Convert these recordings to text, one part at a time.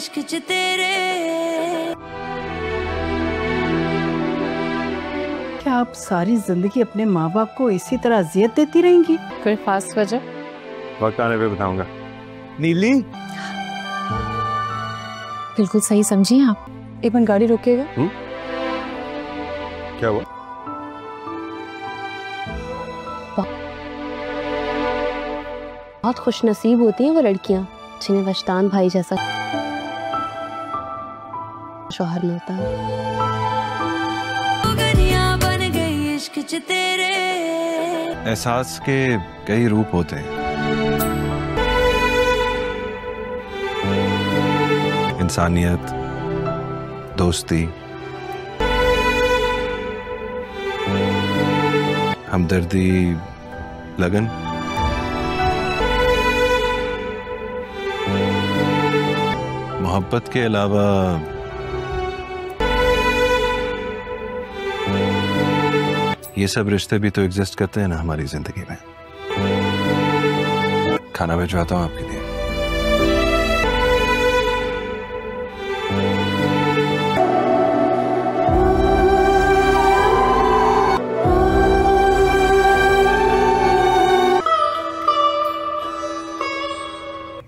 इश्क च तेरे। क्या आप सारी जिंदगी अपने माँ बाप को इसी तरह अजियत देती रहेंगी? कोई खास वजह? वक्त आने पे बताऊंगा। नीली, बिल्कुल सही समझी आप। एक मिनट गाड़ी रोकेगा? क्या हुआ? बहुत खुशनसीब होती हैं वो लड़कियां जिन्हें वशतान भाई जैसा शौहर मिलता है। बन गई इश्क च तेरे। एहसास के कई रूप होते हैं। इंसानियत, दोस्ती, हमदर्दी, लगन। मोहब्बत के अलावा ये सब रिश्ते भी तो एग्जिस्ट करते हैं ना हमारी जिंदगी में। खाना भिजवाता हूँ आपके लिए।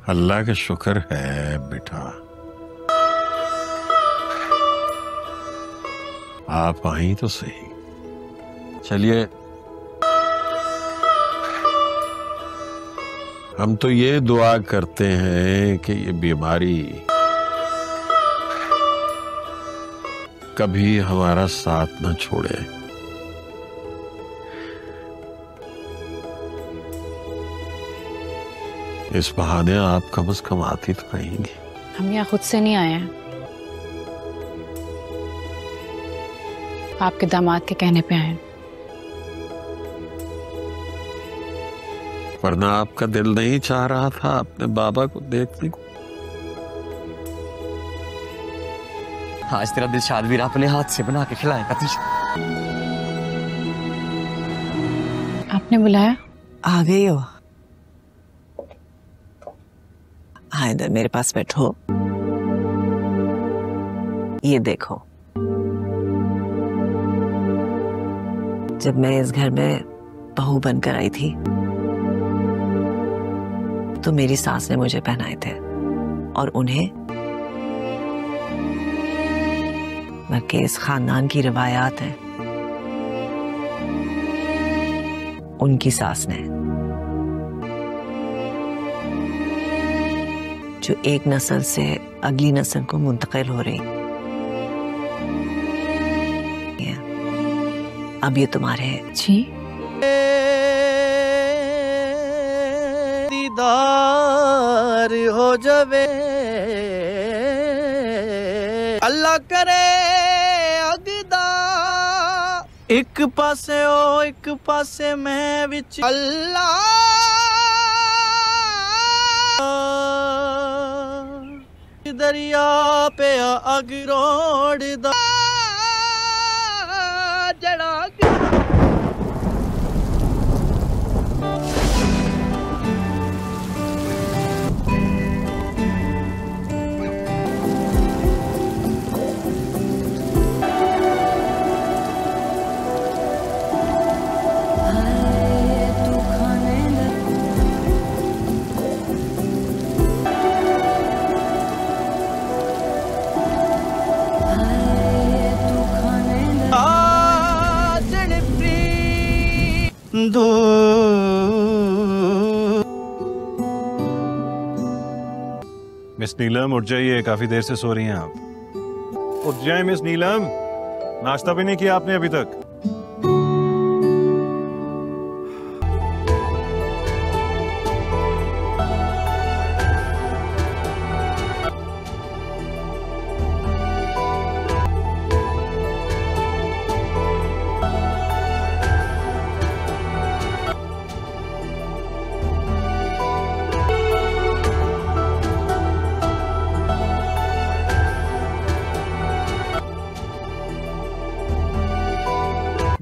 अल्लाह का शुक्र है बेटा, आप आई तो सही। चलिए, हम तो ये दुआ करते हैं कि ये बीमारी कभी हमारा साथ न छोड़े। इस बहाने आप कम से कम आती तो रहेंगी। हम यहाँ खुद से नहीं आए हैं, आपके दामाद के कहने पे आए हैं। वरना आपका दिल नहीं चाह रहा था अपने बाबा को देखने को? आज तेरा दिल शादवीर अपने हाथ से बना के खिलाएगा तुझे। आपने बुलाया? आ गई हो? हाँ, इधर मेरे पास बैठो। ये देखो, जब मैं इस घर में बहू बनकर आई थी तो मेरी सास ने मुझे पहनाए थे, और उन्हें बल्कि इस खानदान की रिवायात है, उनकी सास ने, जो एक नस्ल से अगली नस्ल को मुंतकिल हो रही है। अब ये तुम्हारे जी। दीदार हो जावे, अल्लाह करे अगदा। एक पासे ओ एक पासे मैं विच अल्लाह। दरिया पे अग रोड़ दा जड़ा। मिस नीलम, उठ जाइए, काफी देर से सो रही हैं आप। उठ जाए मिस नीलम, नाश्ता भी नहीं किया आपने अभी तक।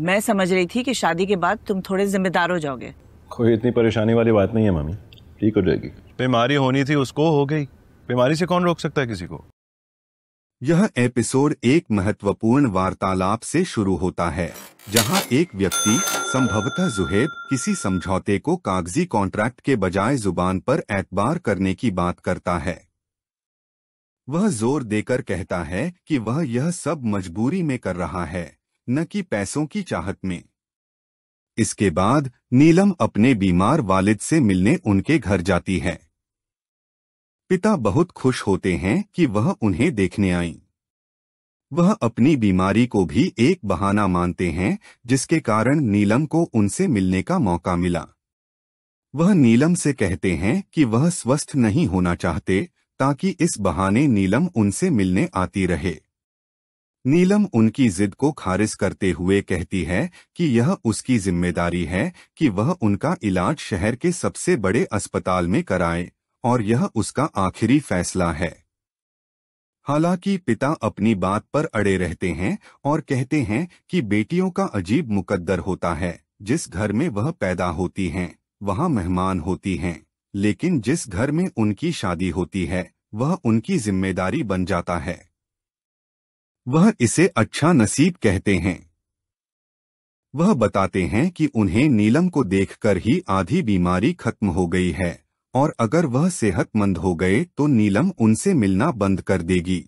मैं समझ रही थी कि शादी के बाद तुम थोड़े जिम्मेदार हो जाओगे। कोई इतनी परेशानी वाली बात नहीं है मामी, ठीक हो जाएगी। बीमारी होनी थी उसको हो गई, बीमारी से कौन रोक सकता है किसी को? यह एपिसोड एक महत्वपूर्ण वार्तालाप से शुरू होता है, जहां एक व्यक्ति, संभवतः जुहैब, किसी समझौते को कागजी कॉन्ट्रैक्ट के बजाय जुबान पर एतबार करने की बात करता है। वह जोर देकर कहता है कि वह यह सब मजबूरी में कर रहा है, न कि पैसों की चाहत में। इसके बाद नीलम अपने बीमार वालिद से मिलने उनके घर जाती है। पिता बहुत खुश होते हैं कि वह उन्हें देखने आईं। वह अपनी बीमारी को भी एक बहाना मानते हैं, जिसके कारण नीलम को उनसे मिलने का मौका मिला। वह नीलम से कहते हैं कि वह स्वस्थ नहीं होना चाहते, ताकि इस बहाने नीलम उनसे मिलने आती रहे। नीलम उनकी जिद को खारिज करते हुए कहती है कि यह उसकी जिम्मेदारी है कि वह उनका इलाज शहर के सबसे बड़े अस्पताल में कराए, और यह उसका आखिरी फैसला है। हालांकि पिता अपनी बात पर अड़े रहते हैं और कहते हैं कि बेटियों का अजीब मुकद्दर होता है। जिस घर में वह पैदा होती हैं, वहां मेहमान होती हैं, लेकिन जिस घर में उनकी शादी होती है, वह उनकी जिम्मेदारी बन जाता है। वह इसे अच्छा नसीब कहते हैं। वह बताते हैं कि उन्हें नीलम को देखकर ही आधी बीमारी खत्म हो गई है, और अगर वह सेहतमंद हो गए तो नीलम उनसे मिलना बंद कर देगी।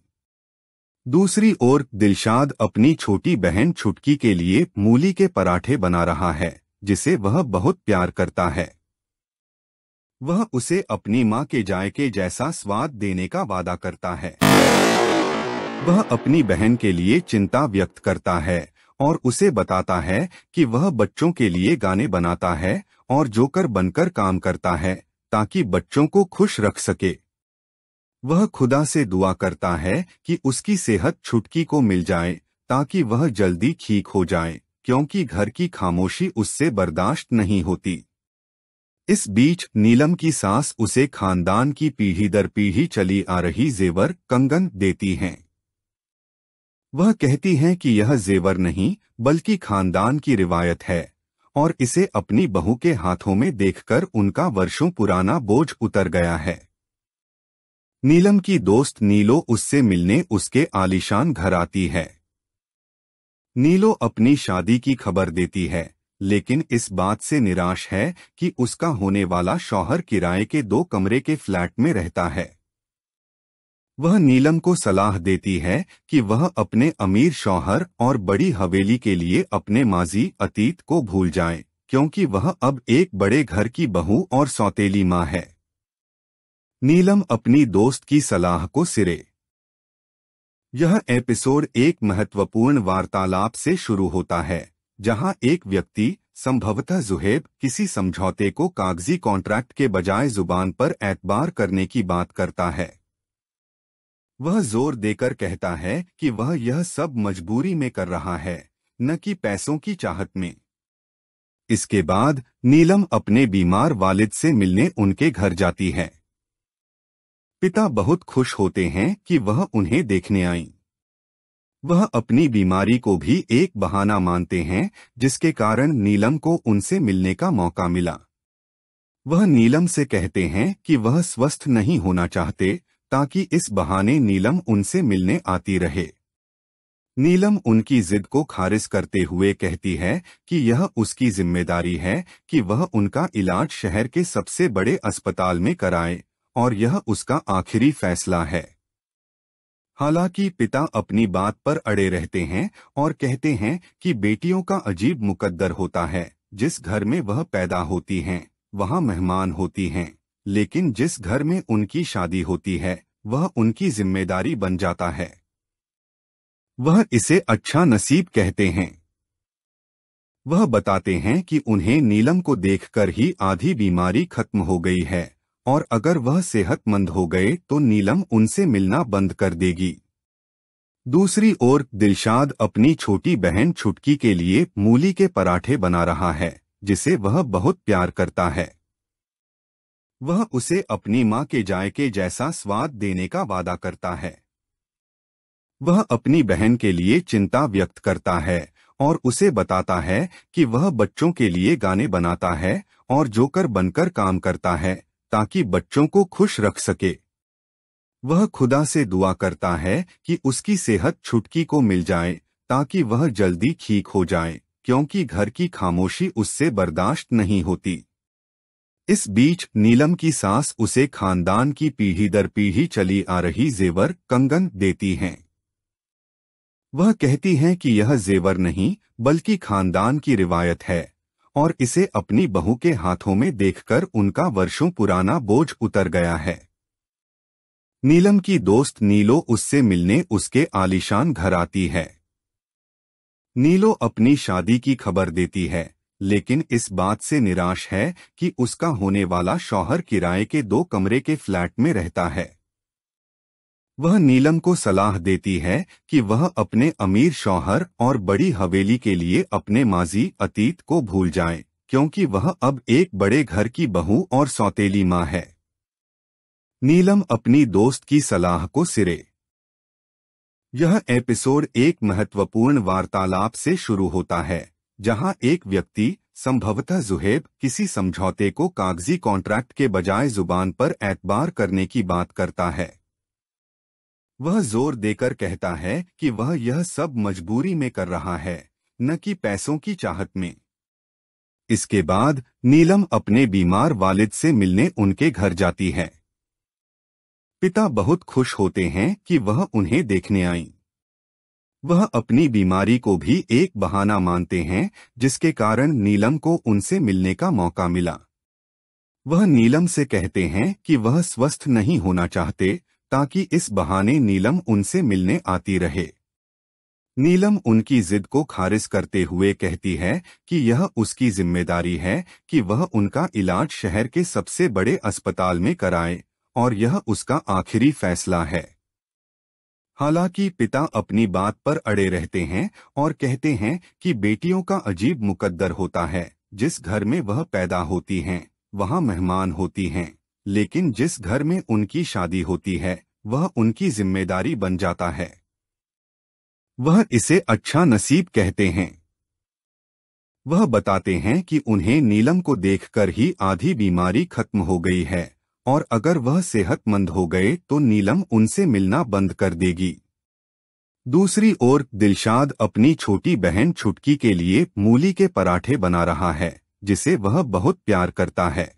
दूसरी ओर दिलशाद अपनी छोटी बहन छुटकी के लिए मूली के पराठे बना रहा है, जिसे वह बहुत प्यार करता है। वह उसे अपनी मां के जायके जैसा स्वाद देने का वादा करता है। वह अपनी बहन के लिए चिंता व्यक्त करता है और उसे बताता है कि वह बच्चों के लिए गाने बनाता है और जोकर बनकर काम करता है, ताकि बच्चों को खुश रख सके। वह खुदा से दुआ करता है कि उसकी सेहत छुटकी को मिल जाए, ताकि वह जल्दी ठीक हो जाए, क्योंकि घर की खामोशी उससे बर्दाश्त नहीं होती। इस बीच नीलम की सास उसे खानदान की पीढ़ी दर पीढ़ी चली आ रही जेवर कंगन देती हैं। वह कहती हैं कि यह जेवर नहीं बल्कि खानदान की रिवायत है, और इसे अपनी बहू के हाथों में देखकर उनका वर्षों पुराना बोझ उतर गया है। नीलम की दोस्त नीलो उससे मिलने उसके आलीशान घर आती है। नीलो अपनी शादी की खबर देती है, लेकिन इस बात से निराश है कि उसका होने वाला शौहर किराए के 2 कमरे के फ्लैट में रहता है। वह नीलम को सलाह देती है कि वह अपने अमीर शौहर और बड़ी हवेली के लिए अपने माजी अतीत को भूल जाए, क्योंकि वह अब एक बड़े घर की बहू और सौतेली मां है। नीलम अपनी दोस्त की सलाह को सिरे। यह एपिसोड एक महत्वपूर्ण वार्तालाप से शुरू होता है, जहां एक व्यक्ति, संभवतः जुहैब, किसी समझौते को कागजी कॉन्ट्रैक्ट के बजाय जुबान पर एतबार करने की बात करता है। वह जोर देकर कहता है कि वह यह सब मजबूरी में कर रहा है, न कि पैसों की चाहत में। इसके बाद नीलम अपने बीमार वालिद से मिलने उनके घर जाती है। पिता बहुत खुश होते हैं कि वह उन्हें देखने आईं। वह अपनी बीमारी को भी एक बहाना मानते हैं, जिसके कारण नीलम को उनसे मिलने का मौका मिला। वह नीलम से कहते हैं कि वह स्वस्थ नहीं होना चाहते, ताकि इस बहाने नीलम उनसे मिलने आती रहे। नीलम उनकी जिद को खारिज करते हुए कहती है कि यह उसकी जिम्मेदारी है कि वह उनका इलाज शहर के सबसे बड़े अस्पताल में कराए, और यह उसका आखिरी फैसला है। हालांकि पिता अपनी बात पर अड़े रहते हैं और कहते हैं कि बेटियों का अजीब मुकद्दर होता है। जिस घर में वह पैदा होती हैं, वहां मेहमान होती हैं, लेकिन जिस घर में उनकी शादी होती है, वह उनकी जिम्मेदारी बन जाता है। वह इसे अच्छा नसीब कहते हैं। वह बताते हैं कि उन्हें नीलम को देखकर ही आधी बीमारी खत्म हो गई है, और अगर वह सेहतमंद हो गए तो नीलम उनसे मिलना बंद कर देगी। दूसरी ओर दिलशाद अपनी छोटी बहन छुटकी के लिए मूली के पराठे बना रहा है, जिसे वह बहुत प्यार करता है। वह उसे अपनी मां के जायके जैसा स्वाद देने का वादा करता है। वह अपनी बहन के लिए चिंता व्यक्त करता है और उसे बताता है कि वह बच्चों के लिए गाने बनाता है और जोकर बनकर काम करता है, ताकि बच्चों को खुश रख सके। वह खुदा से दुआ करता है कि उसकी सेहत छुटकी को मिल जाए ताकि वह जल्दी ठीक हो जाए, क्योंकि घर की खामोशी उससे बर्दाश्त नहीं होती। इस बीच नीलम की सास उसे खानदान की पीढ़ी दर पीढ़ी चली आ रही जेवर कंगन देती हैं। वह कहती हैं कि यह जेवर नहीं बल्कि खानदान की रिवायत है और इसे अपनी बहू के हाथों में देखकर उनका वर्षों पुराना बोझ उतर गया है। नीलम की दोस्त नीलो उससे मिलने उसके आलीशान घर आती है। नीलो अपनी शादी की खबर देती है, लेकिन इस बात से निराश है कि उसका होने वाला शौहर किराए के 2 कमरे के फ्लैट में रहता है। वह नीलम को सलाह देती है कि वह अपने अमीर शौहर और बड़ी हवेली के लिए अपने माजी अतीत को भूल जाए, क्योंकि वह अब एक बड़े घर की बहू और सौतेली माँ है। नीलम अपनी दोस्त की सलाह को सिरे। यह एपिसोड एक महत्वपूर्ण वार्तालाप से शुरू होता है, जहां एक व्यक्ति, संभवतः जुहेब, किसी समझौते को कागजी कॉन्ट्रैक्ट के बजाय जुबान पर एतबार करने की बात करता है। वह जोर देकर कहता है कि वह यह सब मजबूरी में कर रहा है, न कि पैसों की चाहत में। इसके बाद नीलम अपने बीमार वालिद से मिलने उनके घर जाती है। पिता बहुत खुश होते हैं कि वह उन्हें देखने आईं। वह अपनी बीमारी को भी एक बहाना मानते हैं, जिसके कारण नीलम को उनसे मिलने का मौका मिला। वह नीलम से कहते हैं कि वह स्वस्थ नहीं होना चाहते, ताकि इस बहाने नीलम उनसे मिलने आती रहे। नीलम उनकी जिद को खारिज करते हुए कहती है कि यह उसकी जिम्मेदारी है कि वह उनका इलाज शहर के सबसे बड़े अस्पताल में कराए और यह उसका आखिरी फैसला है। हालांकि पिता अपनी बात पर अड़े रहते हैं और कहते हैं कि बेटियों का अजीब मुकद्दर होता है, जिस घर में वह पैदा होती हैं वहां मेहमान होती हैं, लेकिन जिस घर में उनकी शादी होती है वह उनकी जिम्मेदारी बन जाता है। वह इसे अच्छा नसीब कहते हैं। वह बताते हैं कि उन्हें नीलम को देखकर ही आधी बीमारी खत्म हो गई है और अगर वह सेहतमंद हो गए तो नीलम उनसे मिलना बंद कर देगी। दूसरी ओर दिलशाद अपनी छोटी बहन छुटकी के लिए मूली के पराठे बना रहा है, जिसे वह बहुत प्यार करता है।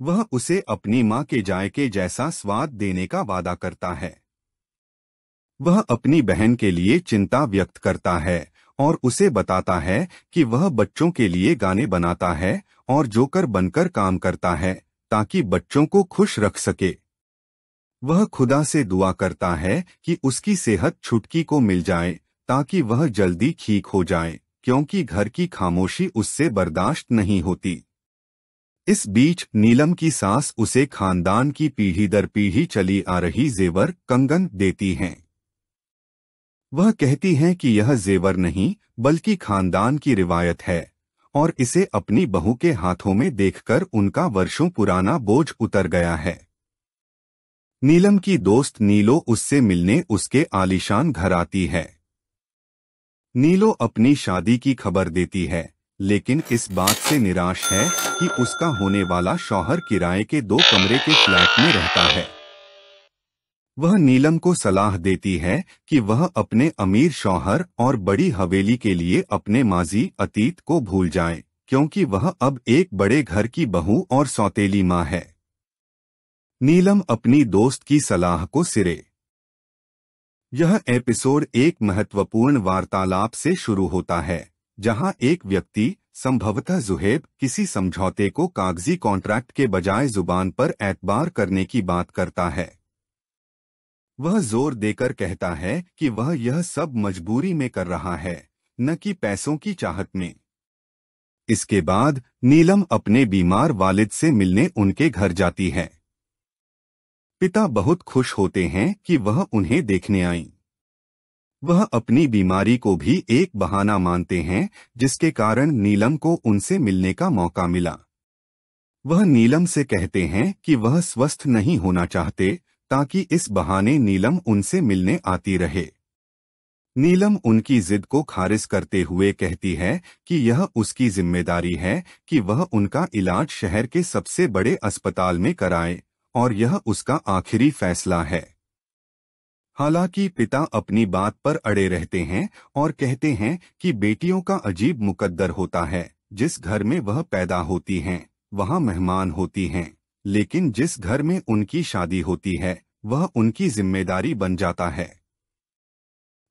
वह उसे अपनी मां के जायके जैसा स्वाद देने का वादा करता है। वह अपनी बहन के लिए चिंता व्यक्त करता है और उसे बताता है कि वह बच्चों के लिए गाने बनाता है और जोकर बनकर काम करता है ताकि बच्चों को खुश रख सके। वह खुदा से दुआ करता है कि उसकी सेहत छुटकी को मिल जाए ताकि वह जल्दी ठीक हो जाए, क्योंकि घर की खामोशी उससे बर्दाश्त नहीं होती। इस बीच नीलम की सास उसे खानदान की पीढ़ी दर पीढ़ी चली आ रही जेवर कंगन देती हैं। वह कहती हैं कि यह जेवर नहीं बल्कि खानदान की रिवायत है और इसे अपनी बहू के हाथों में देखकर उनका वर्षों पुराना बोझ उतर गया है। नीलम की दोस्त नीलो उससे मिलने उसके आलीशान घर आती है। नीलो अपनी शादी की खबर देती है, लेकिन इस बात से निराश है कि उसका होने वाला शौहर किराए के 2 कमरे के फ्लैट में रहता है। वह नीलम को सलाह देती है कि वह अपने अमीर शौहर और बड़ी हवेली के लिए अपने माजी अतीत को भूल जाए, क्योंकि वह अब एक बड़े घर की बहू और सौतेली माँ है। नीलम अपनी दोस्त की सलाह को सिरे। यह एपिसोड एक महत्वपूर्ण वार्तालाप से शुरू होता है, जहां एक व्यक्ति, संभवतः जुहेब, किसी समझौते को कागजी कॉन्ट्रैक्ट के बजाय जुबान पर एतबार करने की बात करता है। वह जोर देकर कहता है कि वह यह सब मजबूरी में कर रहा है, न कि पैसों की चाहत में। इसके बाद नीलम अपने बीमार वालिद से मिलने उनके घर जाती है। पिता बहुत खुश होते हैं कि वह उन्हें देखने आईं। वह अपनी बीमारी को भी एक बहाना मानते हैं, जिसके कारण नीलम को उनसे मिलने का मौका मिला। वह नीलम से कहते हैं कि वह स्वस्थ नहीं होना चाहते, ताकि इस बहाने नीलम उनसे मिलने आती रहे। नीलम उनकी जिद को खारिज करते हुए कहती है कि यह उसकी जिम्मेदारी है कि वह उनका इलाज शहर के सबसे बड़े अस्पताल में कराए और यह उसका आखिरी फैसला है। हालांकि पिता अपनी बात पर अड़े रहते हैं और कहते हैं कि बेटियों का अजीब मुकद्दर होता है। जिस घर में वह पैदा होती हैं, वहाँ मेहमान होती हैं, लेकिन जिस घर में उनकी शादी होती है, वह उनकी जिम्मेदारी बन जाता है।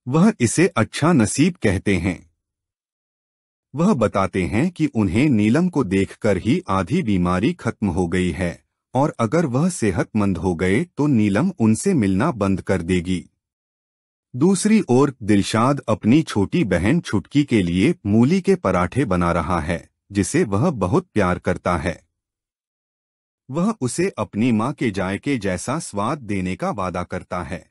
वह इसे अच्छा नसीब कहते हैं। वह बताते हैं कि उन्हें नीलम को देखकर ही आधी बीमारी खत्म हो गई है और अगर वह सेहतमंद हो गए तो नीलम उनसे मिलना बंद कर देगी। दूसरी ओर दिलशाद अपनी छोटी बहन छुटकी के लिए मूली के पराठे बना रहा है, जिसे वह बहुत प्यार करता है। वह उसे अपनी मां के जायके जैसा स्वाद देने का वादा करता है।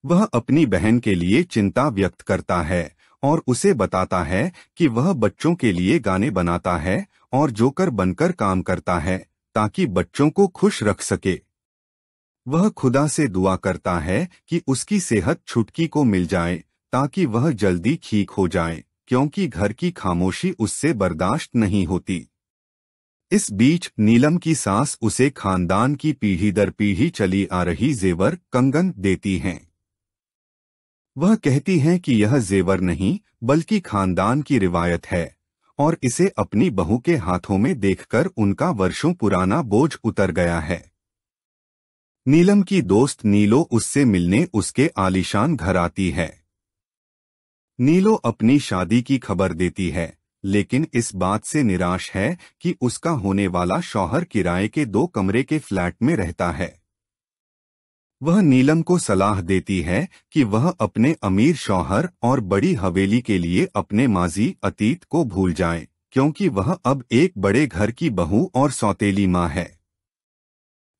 वह अपनी बहन के लिए चिंता व्यक्त करता है और उसे बताता है कि वह बच्चों के लिए गाने बनाता है और जोकर बनकर काम करता है ताकि बच्चों को खुश रख सके। वह खुदा से दुआ करता है कि उसकी सेहत छुटकी को मिल जाए ताकि वह जल्दी ठीक हो जाए, क्योंकि घर की खामोशी उससे बर्दाश्त नहीं होती। इस बीच नीलम की सास उसे खानदान की पीढ़ी दर पीढ़ी चली आ रही जेवर कंगन देती हैं। वह कहती हैं कि यह जेवर नहीं बल्कि खानदान की रिवायत है और इसे अपनी बहू के हाथों में देखकर उनका वर्षों पुराना बोझ उतर गया है। नीलम की दोस्त नीलो उससे मिलने उसके आलीशान घर आती है। नीलो अपनी शादी की खबर देती है, लेकिन इस बात से निराश है कि उसका होने वाला शौहर किराए के 2 कमरे के फ्लैट में रहता है। वह नीलम को सलाह देती है कि वह अपने अमीर शौहर और बड़ी हवेली के लिए अपने माजी अतीत को भूल जाए, क्योंकि वह अब एक बड़े घर की बहू और सौतेली मां है।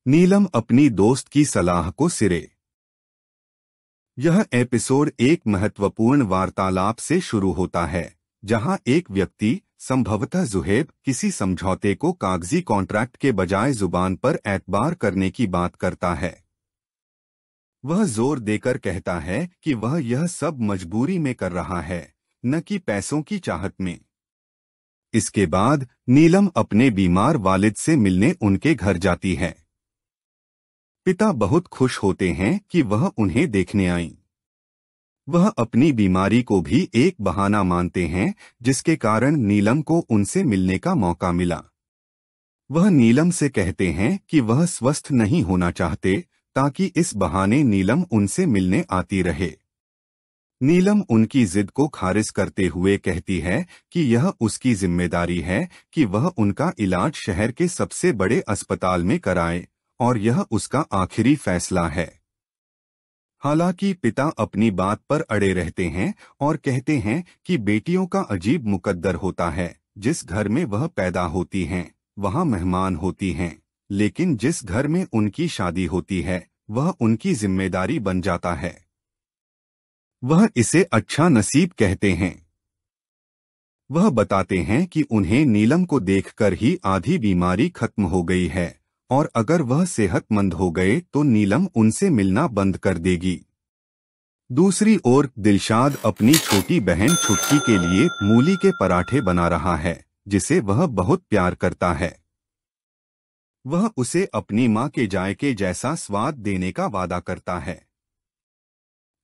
नीलम अपनी दोस्त की सलाह को सिरे। यह एपिसोड एक महत्वपूर्ण वार्तालाप से शुरू होता है, जहां एक व्यक्ति, संभवतः जुहेब, किसी समझौते को कागजी कॉन्ट्रैक्ट के बजाय जुबान पर एतबार करने की बात करता है। वह जोर देकर कहता है कि वह यह सब मजबूरी में कर रहा है, न कि पैसों की चाहत में। इसके बाद नीलम अपने बीमार वालिद से मिलने उनके घर जाती है। पिता बहुत खुश होते हैं कि वह उन्हें देखने आईं। वह अपनी बीमारी को भी एक बहाना मानते हैं, जिसके कारण नीलम को उनसे मिलने का मौका मिला। वह नीलम से कहते हैं कि वह स्वस्थ नहीं होना चाहते, ताकि इस बहाने नीलम उनसे मिलने आती रहे। नीलम उनकी जिद को खारिज करते हुए कहती है कि यह उसकी जिम्मेदारी है कि वह उनका इलाज शहर के सबसे बड़े अस्पताल में कराए और यह उसका आखिरी फैसला है। हालांकि पिता अपनी बात पर अड़े रहते हैं और कहते हैं कि बेटियों का अजीब मुकद्दर होता है। जिस घर में वह पैदा होती हैं, वहाँ मेहमान होती हैं, लेकिन जिस घर में उनकी शादी होती है, वह उनकी जिम्मेदारी बन जाता है। वह इसे अच्छा नसीब कहते हैं। वह बताते हैं कि उन्हें नीलम को देखकर ही आधी बीमारी खत्म हो गई है और अगर वह सेहतमंद हो गए तो नीलम उनसे मिलना बंद कर देगी। दूसरी ओर दिलशाद अपनी छोटी बहन छुटकी के लिए मूली के पराठे बना रहा है, जिसे वह बहुत प्यार करता है। वह उसे अपनी मां के जायके जैसा स्वाद देने का वादा करता है।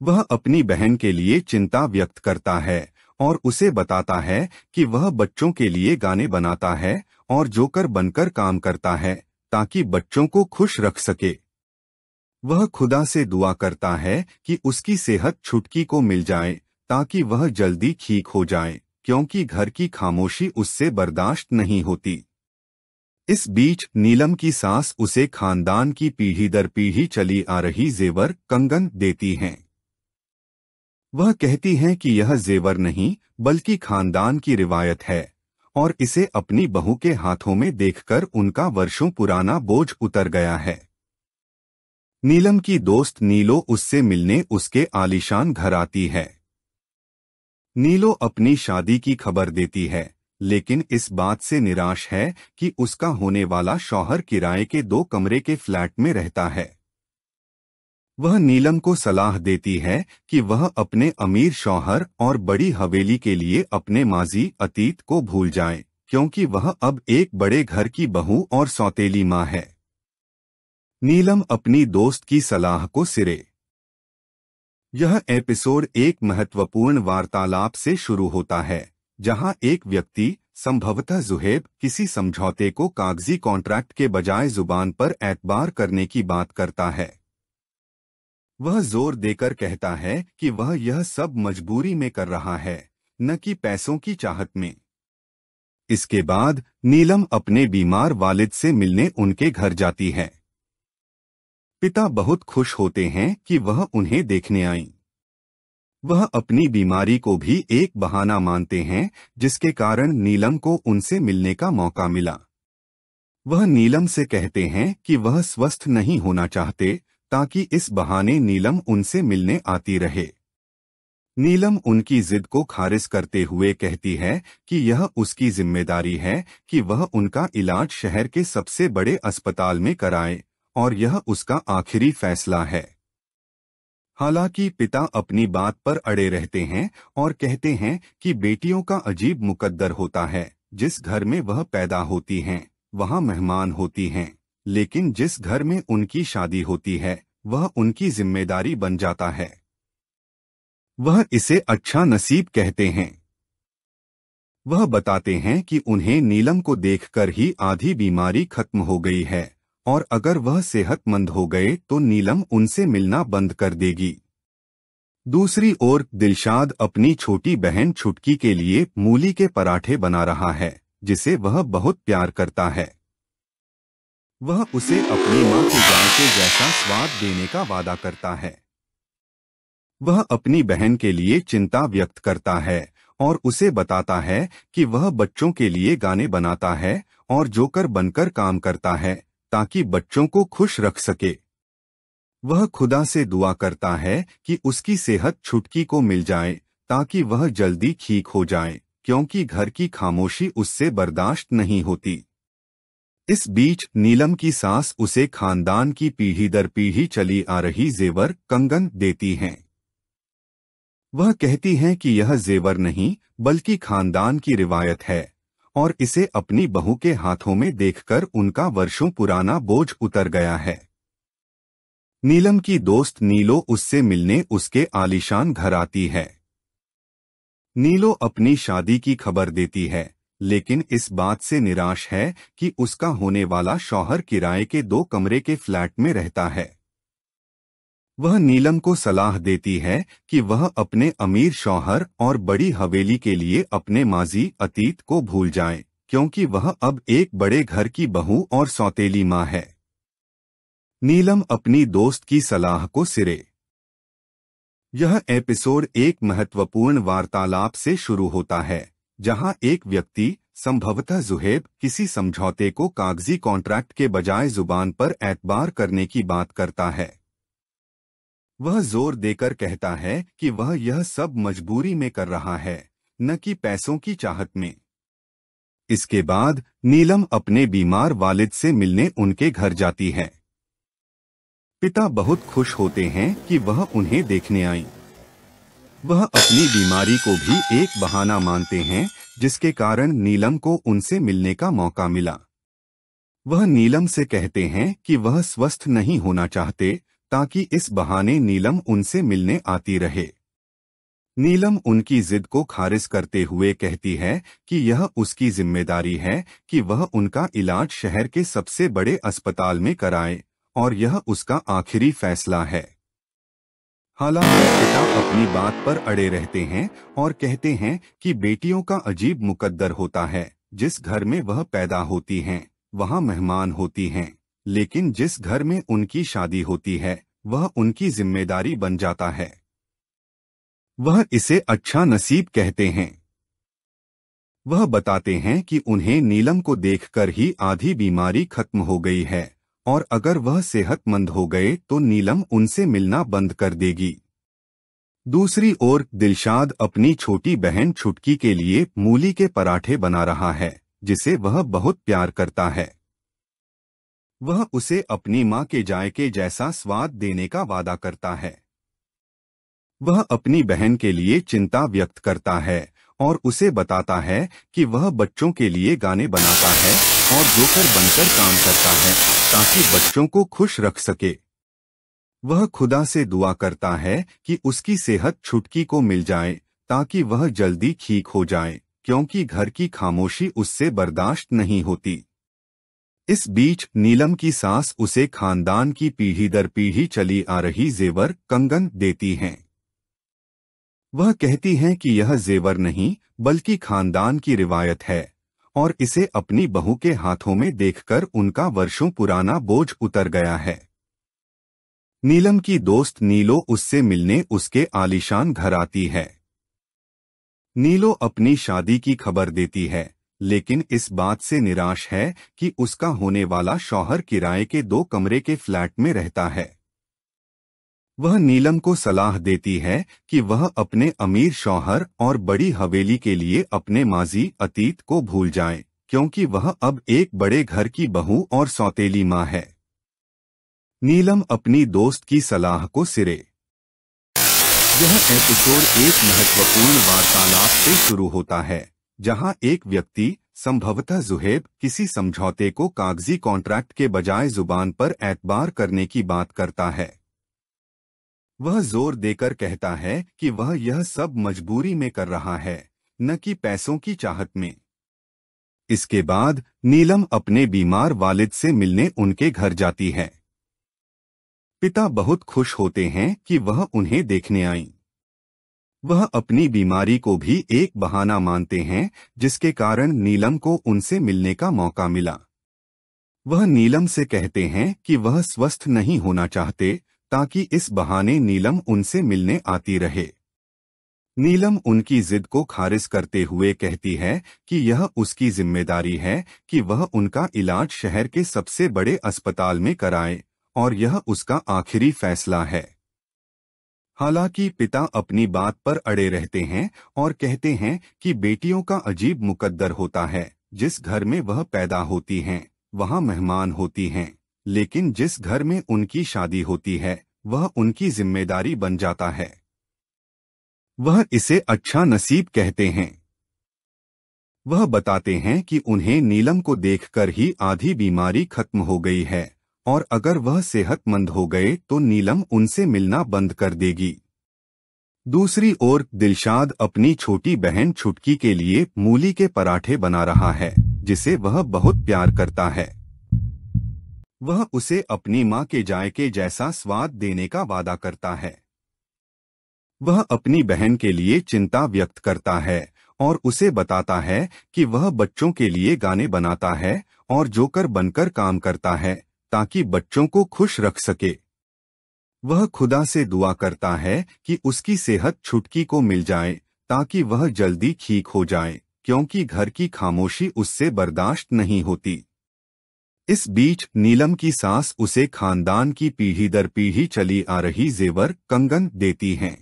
वह अपनी बहन के लिए चिंता व्यक्त करता है और उसे बताता है कि वह बच्चों के लिए गाने बनाता है और जोकर बनकर काम करता है ताकि बच्चों को खुश रख सके। वह खुदा से दुआ करता है कि उसकी सेहत छुटकी को मिल जाए ताकि वह जल्दी ठीक हो जाए, क्योंकि घर की खामोशी उससे बर्दाश्त नहीं होती। इस बीच नीलम की सास उसे खानदान की पीढ़ी दर पीढ़ी चली आ रही जेवर कंगन देती हैं। वह कहती हैं कि यह जेवर नहीं बल्कि खानदान की रिवायत है और इसे अपनी बहू के हाथों में देखकर उनका वर्षों पुराना बोझ उतर गया है। नीलम की दोस्त नीलो उससे मिलने उसके आलीशान घर आती है। नीलो अपनी शादी की खबर देती है, लेकिन इस बात से निराश है कि उसका होने वाला शौहर किराए के 2 कमरे के फ्लैट में रहता है। वह नीलम को सलाह देती है कि वह अपने अमीर शौहर और बड़ी हवेली के लिए अपने माजी अतीत को भूल जाए, क्योंकि वह अब एक बड़े घर की बहू और सौतेली मां है। नीलम अपनी दोस्त की सलाह को सिरे। यह एपिसोड एक महत्वपूर्ण वार्तालाप से शुरू होता है जहां एक व्यक्ति, संभवतः जुहेब, किसी समझौते को कागजी कॉन्ट्रैक्ट के बजाय जुबान पर एतबार करने की बात करता है। वह जोर देकर कहता है कि वह यह सब मजबूरी में कर रहा है, न कि पैसों की चाहत में। इसके बाद नीलम अपने बीमार वालिद से मिलने उनके घर जाती है। पिता बहुत खुश होते हैं कि वह उन्हें देखने आईं। वह अपनी बीमारी को भी एक बहाना मानते हैं जिसके कारण नीलम को उनसे मिलने का मौका मिला। वह नीलम से कहते हैं कि वह स्वस्थ नहीं होना चाहते ताकि इस बहाने नीलम उनसे मिलने आती रहे। नीलम उनकी जिद को खारिज करते हुए कहती है कि यह उसकी जिम्मेदारी है कि वह उनका इलाज शहर के सबसे बड़े अस्पताल में कराए और यह उसका आखिरी फैसला है। हालांकि पिता अपनी बात पर अड़े रहते हैं और कहते हैं कि बेटियों का अजीब मुकद्दर होता है। जिस घर में वह पैदा होती हैं, वहां मेहमान होती हैं, लेकिन जिस घर में उनकी शादी होती है वह उनकी जिम्मेदारी बन जाता है। वह इसे अच्छा नसीब कहते हैं। वह बताते हैं कि उन्हें नीलम को देखकर ही आधी बीमारी खत्म हो गई है और अगर वह सेहतमंद हो गए तो नीलम उनसे मिलना बंद कर देगी। दूसरी ओर दिलशाद अपनी छोटी बहन छुटकी के लिए मूली के पराठे बना रहा है जिसे वह बहुत प्यार करता है। वह उसे अपनी मां के जायके जैसा स्वाद देने का वादा करता है। वह अपनी बहन के लिए चिंता व्यक्त करता है और उसे बताता है कि वह बच्चों के लिए गाने बनाता है और जोकर बनकर काम करता है ताकि बच्चों को खुश रख सके। वह खुदा से दुआ करता है कि उसकी सेहत छुटकी को मिल जाए ताकि वह जल्दी ठीक हो जाए, क्योंकि घर की खामोशी उससे बर्दाश्त नहीं होती। इस बीच नीलम की सास उसे खानदान की पीढ़ी दर पीढ़ी चली आ रही जेवर कंगन देती हैं। वह कहती हैं कि यह जेवर नहीं बल्कि खानदान की रिवायत है और इसे अपनी बहू के हाथों में देखकर उनका वर्षों पुराना बोझ उतर गया है। नीलम की दोस्त नीलो उससे मिलने उसके आलीशान घर आती है। नीलो अपनी शादी की खबर देती है, लेकिन इस बात से निराश है कि उसका होने वाला शौहर किराए के 2 कमरे के फ्लैट में रहता है। वह नीलम को सलाह देती है कि वह अपने अमीर शौहर और बड़ी हवेली के लिए अपने माजी अतीत को भूल जाए, क्योंकि वह अब एक बड़े घर की बहू और सौतेली मां है। नीलम अपनी दोस्त की सलाह को सिरे। यह एपिसोड एक महत्वपूर्ण वार्तालाप से शुरू होता है जहां एक व्यक्ति, संभवतः जुहेब, किसी समझौते को कागजी कॉन्ट्रैक्ट के बजाय जुबान पर एतबार करने की बात करता है। वह जोर देकर कहता है कि वह यह सब मजबूरी में कर रहा है, न कि पैसों की चाहत में। इसके बाद नीलम अपने बीमार वालिद से मिलने उनके घर जाती है। पिता बहुत खुश होते हैं कि वह उन्हें देखने आईं। वह अपनी बीमारी को भी एक बहाना मानते हैं जिसके कारण नीलम को उनसे मिलने का मौका मिला। वह नीलम से कहते हैं कि वह स्वस्थ नहीं होना चाहते ताकि इस बहाने नीलम उनसे मिलने आती रहे। नीलम उनकी जिद को खारिज करते हुए कहती है कि यह उसकी जिम्मेदारी है कि वह उनका इलाज शहर के सबसे बड़े अस्पताल में कराए और यह उसका आखिरी फैसला है। हालांकि पिता अपनी बात पर अड़े रहते हैं और कहते हैं कि बेटियों का अजीब मुकद्दर होता है। जिस घर में वह पैदा होती हैं, वहां मेहमान होती हैं, लेकिन जिस घर में उनकी शादी होती है वह उनकी जिम्मेदारी बन जाता है। वह इसे अच्छा नसीब कहते हैं। वह बताते हैं कि उन्हें नीलम को देखकर ही आधी बीमारी खत्म हो गई है और अगर वह सेहतमंद हो गए तो नीलम उनसे मिलना बंद कर देगी। दूसरी ओर दिलशाद अपनी छोटी बहन छुटकी के लिए मूली के पराठे बना रहा है जिसे वह बहुत प्यार करता है। वह उसे अपनी मां के जायके जैसा स्वाद देने का वादा करता है। वह अपनी बहन के लिए चिंता व्यक्त करता है और उसे बताता है कि वह बच्चों के लिए गाने बनाता है और जोकर बनकर काम करता है ताकि बच्चों को खुश रख सके। वह खुदा से दुआ करता है कि उसकी सेहत छुटकी को मिल जाए ताकि वह जल्दी ठीक हो जाए, क्योंकि घर की खामोशी उससे बर्दाश्त नहीं होती। इस बीच नीलम की सास उसे खानदान की पीढ़ी दर पीढ़ी चली आ रही जेवर कंगन देती हैं। वह कहती हैं कि यह जेवर नहीं बल्कि खानदान की रिवायत है और इसे अपनी बहू के हाथों में देखकर उनका वर्षों पुराना बोझ उतर गया है। नीलम की दोस्त नीलो उससे मिलने उसके आलीशान घर आती है। नीलो अपनी शादी की खबर देती है, लेकिन इस बात से निराश है कि उसका होने वाला शौहर किराए के 2 कमरे के फ्लैट में रहता है। वह नीलम को सलाह देती है कि वह अपने अमीर शौहर और बड़ी हवेली के लिए अपने माजी अतीत को भूल जाए, क्योंकि वह अब एक बड़े घर की बहू और सौतेली माँ है। नीलम अपनी दोस्त की सलाह को सिरे। यह एपिसोड एक महत्वपूर्ण वार्तालाप से शुरू होता है, जहां एक व्यक्ति, संभवतः जुहेब, किसी समझौते को कागजी कॉन्ट्रैक्ट के बजाय जुबान पर एतबार करने की बात करता है। वह जोर देकर कहता है कि वह यह सब मजबूरी में कर रहा है, न कि पैसों की चाहत में। इसके बाद नीलम अपने बीमार वालिद से मिलने उनके घर जाती है। पिता बहुत खुश होते हैं कि वह उन्हें देखने आईं। वह अपनी बीमारी को भी एक बहाना मानते हैं, जिसके कारण नीलम को उनसे मिलने का मौका मिला। वह नीलम से कहते हैं कि वह स्वस्थ नहीं होना चाहते, ताकि इस बहाने नीलम उनसे मिलने आती रहे। नीलम उनकी जिद को खारिज करते हुए कहती है कि यह उसकी जिम्मेदारी है कि वह उनका इलाज शहर के सबसे बड़े अस्पताल में कराए और यह उसका आखिरी फैसला है। हालांकि पिता अपनी बात पर अड़े रहते हैं और कहते हैं कि बेटियों का अजीब मुकद्दर होता है। जिस घर में वह पैदा होती हैं, वहां मेहमान होती हैं, लेकिन जिस घर में उनकी शादी होती है, वह उनकी जिम्मेदारी बन जाता है। वह इसे अच्छा नसीब कहते हैं। वह बताते हैं कि उन्हें नीलम को देखकर ही आधी बीमारी खत्म हो गई है और अगर वह सेहतमंद हो गए तो नीलम उनसे मिलना बंद कर देगी। दूसरी ओर दिलशाद अपनी छोटी बहन छुटकी के लिए मूली के पराठे बना रहा है, जिसे वह बहुत प्यार करता है। वह उसे अपनी मां के जायके जैसा स्वाद देने का वादा करता है। वह अपनी बहन के लिए चिंता व्यक्त करता है और उसे बताता है कि वह बच्चों के लिए गाने बनाता है और जोकर बनकर काम करता है ताकि बच्चों को खुश रख सके। वह खुदा से दुआ करता है कि उसकी सेहत छुटकी को मिल जाए ताकि वह जल्दी ठीक हो जाए, क्योंकि घर की खामोशी उससे बर्दाश्त नहीं होती। इस बीच नीलम की सास उसे खानदान की पीढ़ी दर पीढ़ी चली आ रही जेवर कंगन देती हैं।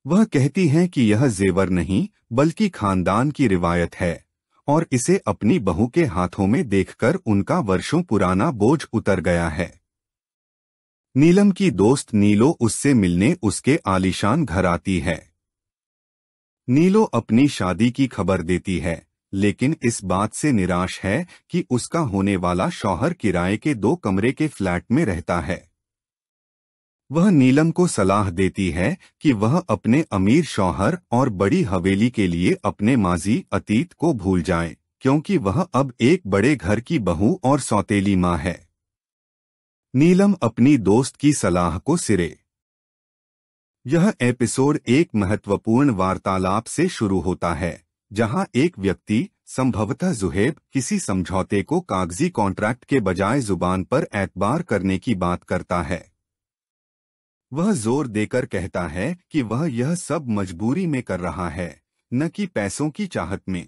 वह कहती हैं कि यह जेवर नहीं बल्कि खानदान की रिवायत है और इसे अपनी बहू के हाथों में देखकर उनका वर्षों पुराना बोझ उतर गया है। नीलम की दोस्त नीलो उससे मिलने उसके आलीशान घर आती है। नीलो अपनी शादी की खबर देती है, लेकिन इस बात से निराश है कि उसका होने वाला शौहर किराए के 2 कमरे के फ्लैट में रहता है। वह नीलम को सलाह देती है कि वह अपने अमीर शौहर और बड़ी हवेली के लिए अपने माजी अतीत को भूल जाए, क्योंकि वह अब एक बड़े घर की बहू और सौतेली माँ है। नीलम अपनी दोस्त की सलाह को सिरे। यह एपिसोड एक महत्वपूर्ण वार्तालाप से शुरू होता है, जहां एक व्यक्ति, संभवतः जुहेब, किसी समझौते को कागजी कॉन्ट्रैक्ट के बजाय जुबान पर एतबार करने की बात करता है। वह जोर देकर कहता है कि वह यह सब मजबूरी में कर रहा है, न कि पैसों की चाहत में।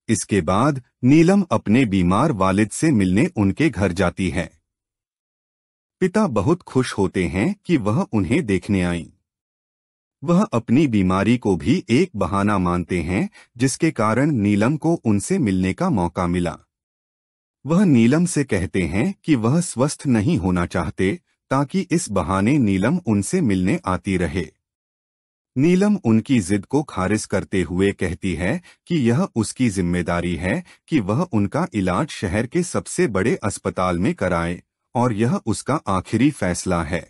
इसके बाद नीलम अपने बीमार वालिद से मिलने उनके घर जाती है। पिता बहुत खुश होते हैं कि वह उन्हें देखने आईं। वह अपनी बीमारी को भी एक बहाना मानते हैं, जिसके कारण नीलम को उनसे मिलने का मौका मिला। वह नीलम से कहते हैं कि वह स्वस्थ नहीं होना चाहते, ताकि इस बहाने नीलम उनसे मिलने आती रहे। नीलम उनकी जिद को खारिज करते हुए कहती है कि यह उसकी जिम्मेदारी है कि वह उनका इलाज शहर के सबसे बड़े अस्पताल में कराए और यह उसका आखिरी फैसला है।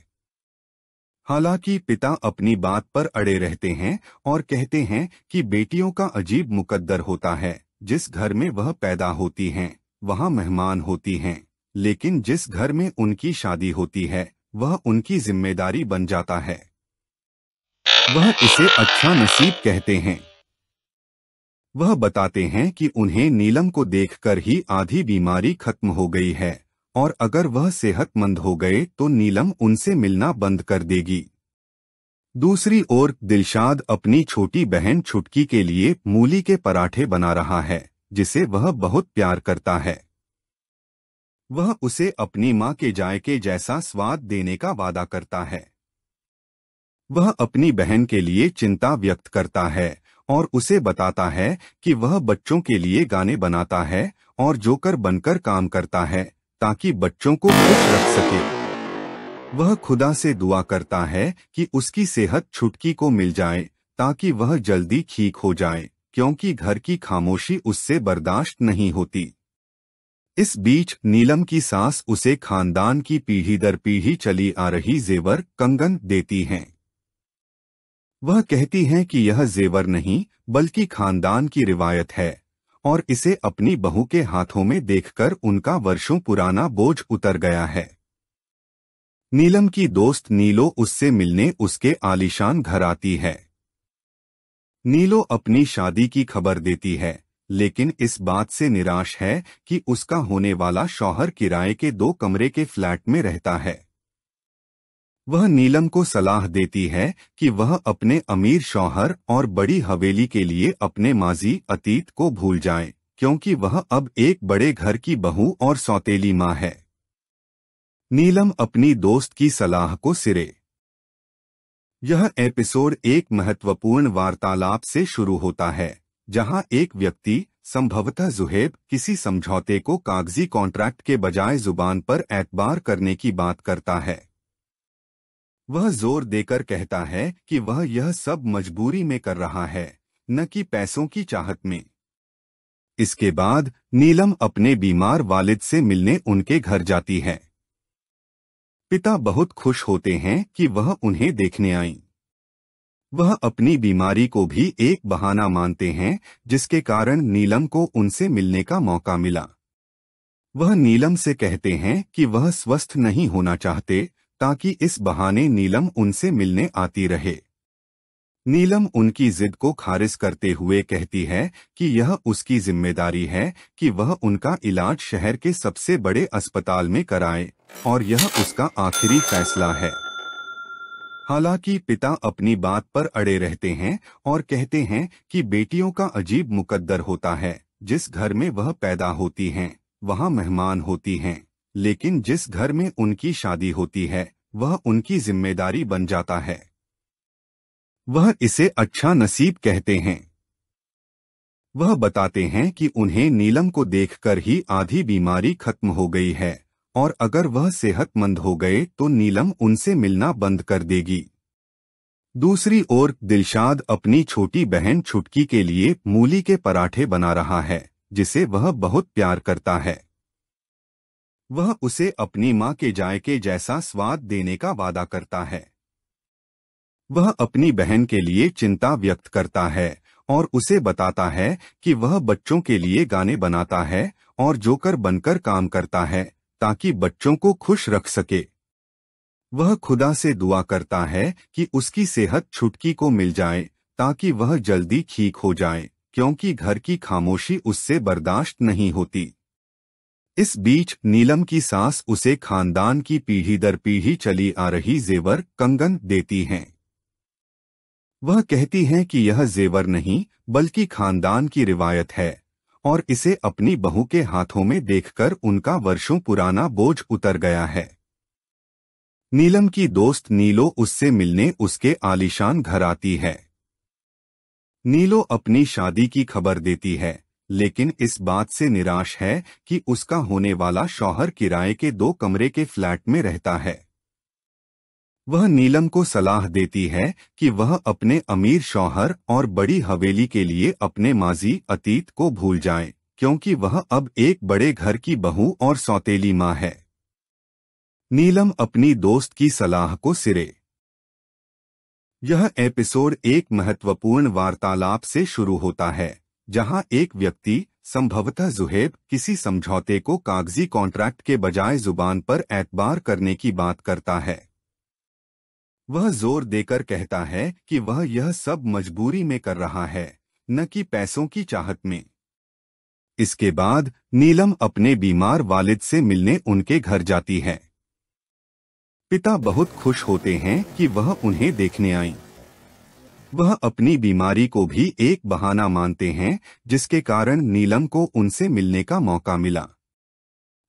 हालांकि पिता अपनी बात पर अड़े रहते हैं और कहते हैं कि बेटियों का अजीब मुकद्दर होता है, जिस घर में वह पैदा होती हैं वहां मेहमान होती हैं, लेकिन जिस घर में उनकी शादी होती है वह उनकी जिम्मेदारी बन जाता है। वह इसे अच्छा नसीब कहते हैं। वह बताते हैं कि उन्हें नीलम को देखकर ही आधी बीमारी खत्म हो गई है और अगर वह सेहतमंद हो गए तो नीलम उनसे मिलना बंद कर देगी। दूसरी ओर दिलशाद अपनी छोटी बहन छुटकी के लिए मूली के पराठे बना रहा है, जिसे वह बहुत प्यार करता है। वह उसे अपनी मां के जायके जैसा स्वाद देने का वादा करता है। वह अपनी बहन के लिए चिंता व्यक्त करता है और उसे बताता है कि वह बच्चों के लिए गाने बनाता है और जोकर बनकर काम करता है ताकि बच्चों को खुश रख सके। वह खुदा से दुआ करता है कि उसकी सेहत छुटकी को मिल जाए ताकि वह जल्दी ठीक हो जाए, क्योंकि घर की खामोशी उससे बर्दाश्त नहीं होती। इस बीच नीलम की सास उसे खानदान की पीढ़ी दर पीढ़ी चली आ रही जेवर कंगन देती हैं। वह कहती हैं कि यह जेवर नहीं बल्कि खानदान की रिवायत है और इसे अपनी बहू के हाथों में देखकर उनका वर्षों पुराना बोझ उतर गया है। नीलम की दोस्त नीलो उससे मिलने उसके आलीशान घर आती है। नीलो अपनी शादी की खबर देती है, लेकिन इस बात से निराश है कि उसका होने वाला शौहर किराए के 2 कमरे के फ्लैट में रहता है। वह नीलम को सलाह देती है कि वह अपने अमीर शौहर और बड़ी हवेली के लिए अपने माजी अतीत को भूल जाए, क्योंकि वह अब एक बड़े घर की बहू और सौतेली मां है। नीलम अपनी दोस्त की सलाह को सिरे। यह एपिसोड एक महत्वपूर्ण वार्तालाप से शुरू होता है, जहां एक व्यक्ति, संभवतः जुहेब, किसी समझौते को कागजी कॉन्ट्रैक्ट के बजाय जुबान पर एतबार करने की बात करता है। वह जोर देकर कहता है कि वह यह सब मजबूरी में कर रहा है, न कि पैसों की चाहत में। इसके बाद नीलम अपने बीमार वालिद से मिलने उनके घर जाती है। पिता बहुत खुश होते हैं कि वह उन्हें देखने आईं। वह अपनी बीमारी को भी एक बहाना मानते हैं, जिसके कारण नीलम को उनसे मिलने का मौका मिला। वह नीलम से कहते हैं कि वह स्वस्थ नहीं होना चाहते ताकि इस बहाने नीलम उनसे मिलने आती रहे। नीलम उनकी जिद को खारिज करते हुए कहती है कि यह उसकी जिम्मेदारी है कि वह उनका इलाज शहर के सबसे बड़े अस्पताल में कराए और यह उसका आखिरी फैसला है। हालांकि पिता अपनी बात पर अड़े रहते हैं और कहते हैं कि बेटियों का अजीब मुकद्दर होता है, जिस घर में वह पैदा होती हैं वहां मेहमान होती हैं, लेकिन जिस घर में उनकी शादी होती है वह उनकी जिम्मेदारी बन जाता है। वह इसे अच्छा नसीब कहते हैं। वह बताते हैं कि उन्हें नीलम को देखकर ही आधी बीमारी खत्म हो गई है और अगर वह सेहतमंद हो गए तो नीलम उनसे मिलना बंद कर देगी। दूसरी ओर दिलशाद अपनी छोटी बहन छुटकी के लिए मूली के पराठे बना रहा है, जिसे वह बहुत प्यार करता है। वह उसे अपनी मां के जायके जैसा स्वाद देने का वादा करता है। वह अपनी बहन के लिए चिंता व्यक्त करता है और उसे बताता है कि वह बच्चों के लिए गाने बनाता है और जोकर बनकर काम करता है ताकि बच्चों को खुश रख सके। वह खुदा से दुआ करता है कि उसकी सेहत छुटकी को मिल जाए ताकि वह जल्दी ठीक हो जाए, क्योंकि घर की खामोशी उससे बर्दाश्त नहीं होती। इस बीच नीलम की सास उसे खानदान की पीढ़ी दर पीढ़ी चली आ रही जेवर कंगन देती हैं। वह कहती हैं कि यह जेवर नहीं बल्कि खानदान की रिवायत है और इसे अपनी बहू के हाथों में देखकर उनका वर्षों पुराना बोझ उतर गया है। नीलम की दोस्त नीलो उससे मिलने उसके आलीशान घर आती है। नीलो अपनी शादी की खबर देती है, लेकिन इस बात से निराश है कि उसका होने वाला शौहर किराए के 2 कमरे के फ्लैट में रहता है। वह नीलम को सलाह देती है कि वह अपने अमीर शौहर और बड़ी हवेली के लिए अपने माजी अतीत को भूल जाए, क्योंकि वह अब एक बड़े घर की बहू और सौतेली माँ है। नीलम अपनी दोस्त की सलाह को सिरे। यह एपिसोड एक महत्वपूर्ण वार्तालाप से शुरू होता है, जहां एक व्यक्ति, संभवतः जुहेब, किसी समझौते को कागजी कॉन्ट्रैक्ट के बजाय जुबान पर एतबार करने की बात करता है। वह जोर देकर कहता है कि वह यह सब मजबूरी में कर रहा है, न कि पैसों की चाहत में। इसके बाद नीलम अपने बीमार वालिद से मिलने उनके घर जाती है। पिता बहुत खुश होते हैं कि वह उन्हें देखने आईं। वह अपनी बीमारी को भी एक बहाना मानते हैं, जिसके कारण नीलम को उनसे मिलने का मौका मिला।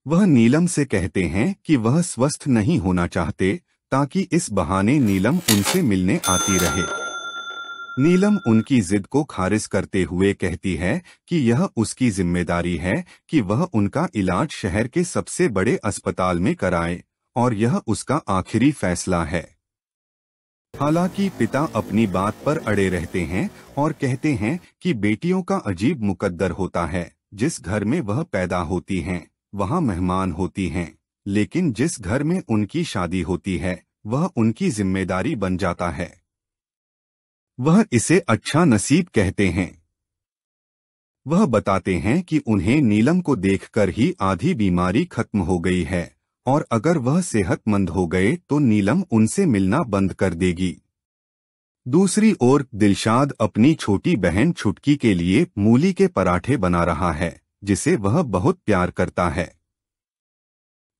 वह नीलम से कहते हैं कि वह स्वस्थ नहीं होना चाहते, ताकि इस बहाने नीलम उनसे मिलने आती रहे। नीलम उनकी जिद को खारिज करते हुए कहती है कि यह उसकी जिम्मेदारी है कि वह उनका इलाज शहर के सबसे बड़े अस्पताल में कराए, और यह उसका आखिरी फैसला है। हालांकि पिता अपनी बात पर अड़े रहते हैं और कहते हैं कि बेटियों का अजीब मुकद्दर होता है। जिस घर में वह पैदा होती हैं, वहाँ मेहमान होती हैं, लेकिन जिस घर में उनकी शादी होती है, वह उनकी जिम्मेदारी बन जाता है। वह इसे अच्छा नसीब कहते हैं। वह बताते हैं कि उन्हें नीलम को देखकर ही आधी बीमारी खत्म हो गई है, और अगर वह सेहतमंद हो गए तो नीलम उनसे मिलना बंद कर देगी। दूसरी ओर दिलशाद अपनी छोटी बहन छुटकी के लिए मूली के पराठे बना रहा है, जिसे वह बहुत प्यार करता है।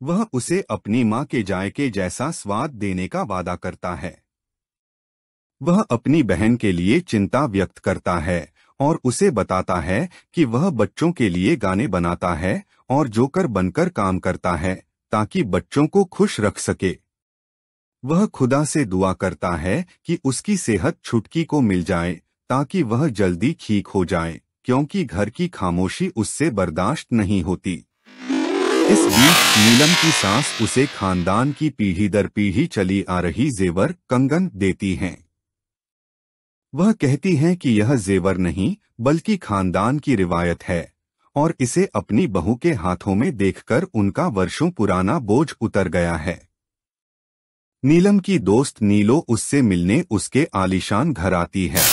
वह उसे अपनी माँ के जायके जैसा स्वाद देने का वादा करता है। वह अपनी बहन के लिए चिंता व्यक्त करता है और उसे बताता है कि वह बच्चों के लिए गाने बनाता है और जोकर बनकर काम करता है, ताकि बच्चों को खुश रख सके। वह खुदा से दुआ करता है कि उसकी सेहत छुटकी को मिल जाए, ताकि वह जल्दी ठीक हो जाए, क्योंकि घर की खामोशी उससे बर्दाश्त नहीं होती। इस बीच नीलम की सास उसे खानदान की पीढ़ी दर पीढ़ी चली आ रही जेवर कंगन देती हैं। वह कहती हैं कि यह जेवर नहीं बल्कि खानदान की रिवायत है, और इसे अपनी बहू के हाथों में देखकर उनका वर्षों पुराना बोझ उतर गया है। नीलम की दोस्त नीलो उससे मिलने उसके आलीशान घर आती है।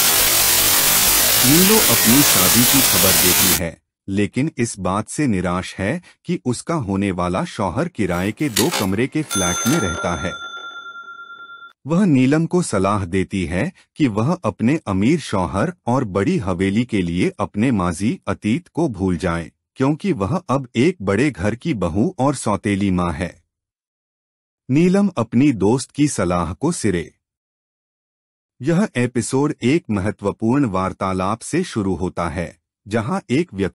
नीलो अपनी शादी की खबर देती है, लेकिन इस बात से निराश है कि उसका होने वाला शौहर किराए के 2 कमरे के फ्लैट में रहता है। वह नीलम को सलाह देती है कि वह अपने अमीर शौहर और बड़ी हवेली के लिए अपने माजी अतीत को भूल जाए, क्योंकि वह अब एक बड़े घर की बहू और सौतेली माँ है। नीलम अपनी दोस्त की सलाह को सिरे। यह एपिसोड एक महत्वपूर्ण वार्तालाप से शुरू होता है, जहां एक व्यक्ति